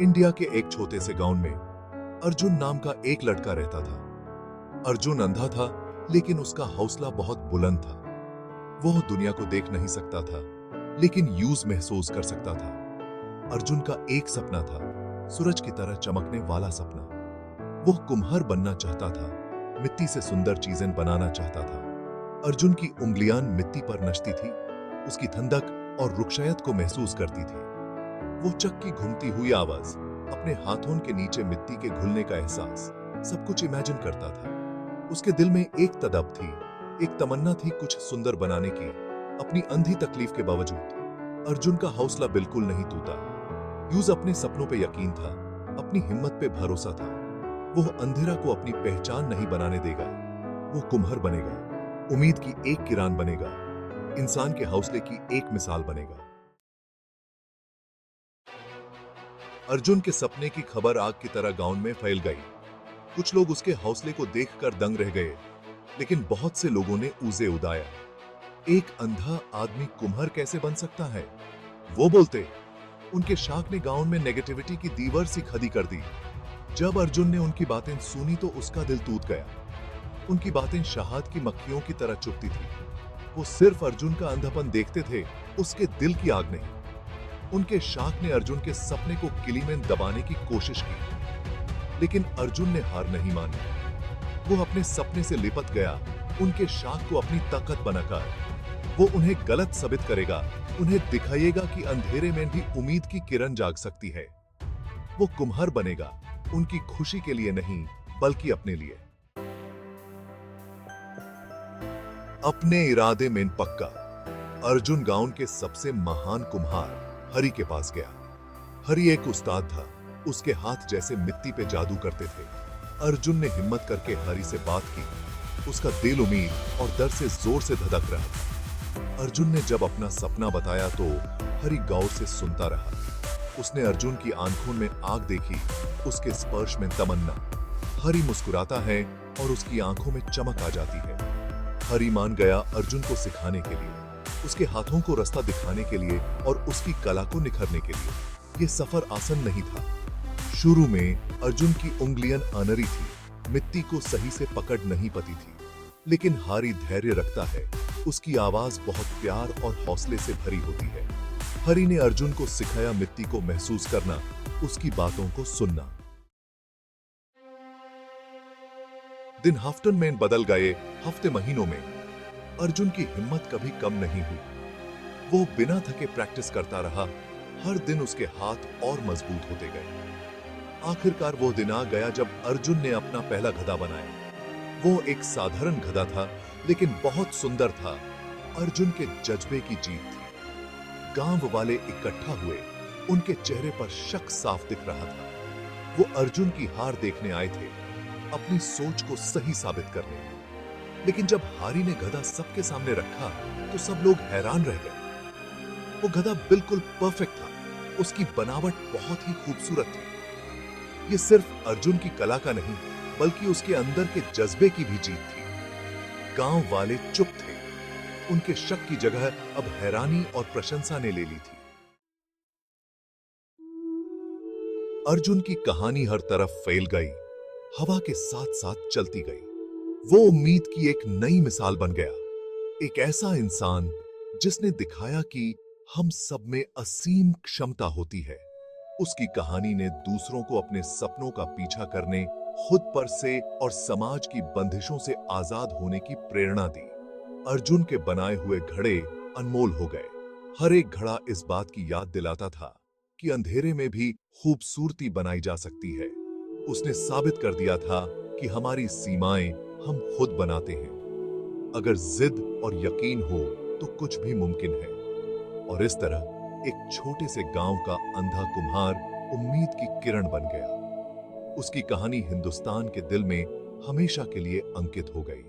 India के एक छोटे से गांव में अर्जुन नाम का एक लड़का रहता था। अर्जुन अंधा था, लेकिन उसका हौसला बहुत बुलंद था। वह दुनिया को देख नहीं सकता था, लेकिन यूज महसूस कर सकता था। अर्जुन का एक सपना था, सूरज की तरह चमकने वाला सपना। वह कुम्हार बनना चाहता था, मिट्टी से सुंदर चीजें बनाना चाहता था। अर्जुन की उंगलियां मिट्टी पर नचती थी, उसकी ठंडक और रुक्षयत को महसूस करती थी। वो चक्की घूमती हुई आवाज, अपने हाथों के नीचे मिट्टी के घुलने का एहसास, सब कुछ इमेजिन करता था। उसके दिल में एक तड़प थी, एक तमन्ना थी कुछ सुंदर बनाने की, अपनी अंधी तकलीफ के बावजूद। अर्जुन का हौसला बिल्कुल नहीं टूटा। यूज अपने सपनों पे यकीन था, अपनी हिम्मत पे भरोसा था। वो अंधेरा को अपनी पहचान नहीं बनाने देगा। वो कुम्हार बनेगा, उम्मीद की एक किरण बनेगा, इंसान के हौसले की एक मिसाल बनेगा। अर्जुन के सपने की खबर आग की तरह गांव में फैल गई। कुछ लोग उसके हौसले को देखकर दंग रह गए, लेकिन बहुत से लोगों ने उसे उड़ाया। एक अंधा आदमी कुम्हार कैसे बन सकता है, वो बोलते। उनके शाख ने गांव में नेगेटिविटी की दीवार सी खड़ी कर दी। जब अर्जुन ने उनकी बातें सुनी तो उसका दिल टूट गया। उनकी बातें शहद की मक्खियों की तरह चुभती थी। वो सिर्फ अर्जुन का अंधापन देखते थे, उसके दिल की आग नहीं। उनके शाख ने अर्जुन के सपने को किली में दबाने की कोशिश की, लेकिन अर्जुन ने हार नहीं मानी। वो अपने सपने से लिपट गया, उनके शाख को अपनी ताकत बनाकर। वो उन्हें गलत साबित करेगा, उन्हें दिखाएगा कि अंधेरे में भी उम्मीद की किरण जाग सकती है। वो कुम्हार बनेगा, उनकी खुशी के लिए नहीं, बल्कि अपने लिए। अपने इरादे में पक्का, अर्जुन गांव के सबसे महान कुम्हार हरि के पास गया। हरि एक उस्ताद था, उसके हाथ जैसे मिट्टी पे जादू करते थे। अर्जुन ने हिम्मत करके हरि से बात की। उसका दिल उम्मीद और डर से जोर से धड़क रहा था। अर्जुन ने जब अपना सपना बताया तो हरि गौर से सुनता रहा। उसने अर्जुन की आंखों में आग देखी, उसके स्पर्श में तमन्ना। हरि मुस्कुराता है और उसकी आंखों में चमक आ जाती है। हरि मान गया अर्जुन को सिखाने के लिए, उसके हाथों को रास्ता दिखाने के लिए और उसकी कला को निखरने के लिए। यह सफर आसान नहीं था। शुरू में अर्जुन की उंगलियां अनरी थी, मिट्टी को सही से पकड़ नहीं पाती थी, लेकिन हरि धैर्य रखता है। उसकी आवाज बहुत प्यार और हौसले से भरी होती है। हरि ने अर्जुन को सिखाया मिट्टी को महसूस करना, उसकी बातों को सुनना। दिन हफ्तों में बदल गए, हफ्ते महीनों में। अर्जुन की हिम्मत कभी कम नहीं हुई। वो बिना थके प्रैक्टिस करता रहा। हर दिन उसके हाथ और मजबूत होते गए। आखिरकार वो दिन आ गया जब अर्जुन ने अपना पहला गधा बनाया। वो एक साधारण गधा था, लेकिन बहुत सुंदर था। अर्जुन के जज्बे की जीत थी। गांव वाले इकट्ठा हुए, उनके चेहरे पर शक साफ दिख रहा था। वो अर्जुन की हार देखने आए थे, अपनी सोच को सही साबित करने। लेकिन जब हरि ने गधा सबके सामने रखा तो सब लोग हैरान रह गए। वो गधा बिल्कुल परफेक्ट था, उसकी बनावट बहुत ही खूबसूरत थी। ये सिर्फ अर्जुन की कला का नहीं, बल्कि उसके अंदर के जज्बे की भी जीत थी। गांव वाले चुप थे, उनके शक की जगह अब हैरानी और प्रशंसा ने ले ली थी। अर्जुन की कहानी हर तरफ फैल गई, हवा के साथ साथ चलती गई। वो उम्मीद की एक नई मिसाल बन गया, एक ऐसा इंसान जिसने दिखाया कि हम सब में असीम क्षमता होती है। उसकी कहानी ने दूसरों को अपने सपनों का पीछा करने, खुद पर से और समाज की बंदिशों से आजाद होने की प्रेरणा दी। अर्जुन के बनाए हुए घड़े अनमोल हो गए। हर एक घड़ा इस बात की याद दिलाता था कि अंधेरे में भी खूबसूरती बनाई जा सकती है। उसने साबित कर दिया था कि हमारी सीमाएं हम खुद बनाते हैं। अगर जिद और यकीन हो तो कुछ भी मुमकिन है। और इस तरह एक छोटे से गांव का अंधा कुम्हार उम्मीद की किरण बन गया। उसकी कहानी हिंदुस्तान के दिल में हमेशा के लिए अंकित हो गई।